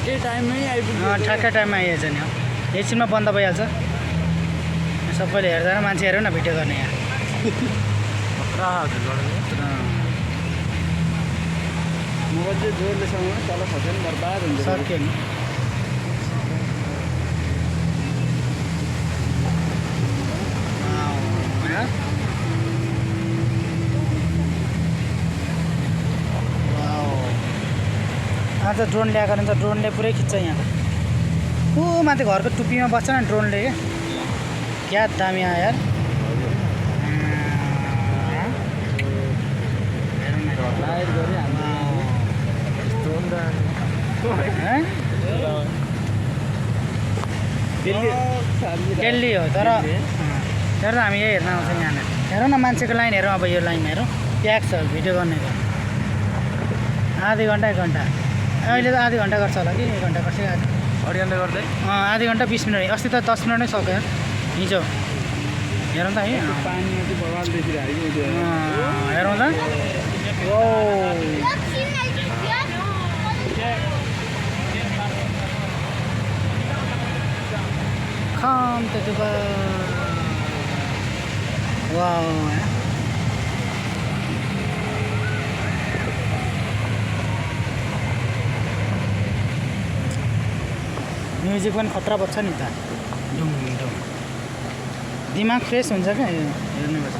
ठ्याक्कै टाइममै आइपुग्छ। ठ्याक्कै टाइममा आइहाल्छ नि हो। एकछिनमा बन्द भइहाल्छ। सबैले हेर्दैन मान्छे हेऱ्यो न भिडियो गर्ने यहाँ। मोबाइल चाहिँ जोरले समाउनु तल खस्यो नि बर्बाद हुन्छ। सक्यो नि। आज ड्रोन ल्याएको रहेछ। ड्रोनले पुरै खिच्छ यहाँ। ऊ माथि घरको टुप्पीमा बस्छ न ड्रोनले क्या दामी आयो यार। दिल्ली हो तर हामी यही हेर्न आउँछौँ यहाँनिर। हेर न मान्छेको लाइन हेरौँ। अब यो लाइन हेरौँ प्याक छ भिडियो गर्नेको। आधी घन्टा 1 घन्टा अहिले त आधी घन्टा गर्छ होला कि 1 घन्टा गर्छ। अढी घन्टा गर्दै आधी घन्टा 20 मिनट। अस्ति त 10 मिनट नै सक्यो हिजो। हेरौँ त है पानीमा चाहिँ बवाल देखिरहेको हेरौँ त। खाम त वाउ म्युजिक पनि खतरा बज्छ नि त। डुम डुम दिमाग फ्रेस हुन्छ क्या हेर्नुपर्छ।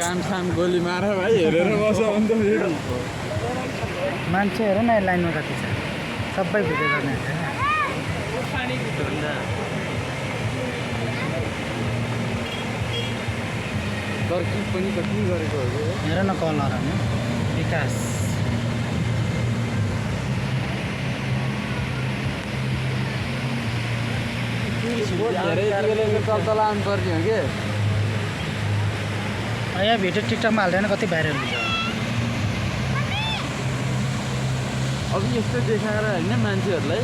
काम साम गोली मार भाइ हेरेर बस अन्त मान्छे हेर न लाइनमा कति छ। सबै भिडियो गर्ने तर्किब पनि कति गरेको हो। हेर न कलर होइन विकास। धेरै तल आउनु पर्ने हो कि यहाँ भिडियो टिकटकमा हाल्दैन कति भाइरल हुन्छ। अब यस्तो देखाएर होइन मान्छेहरूलाई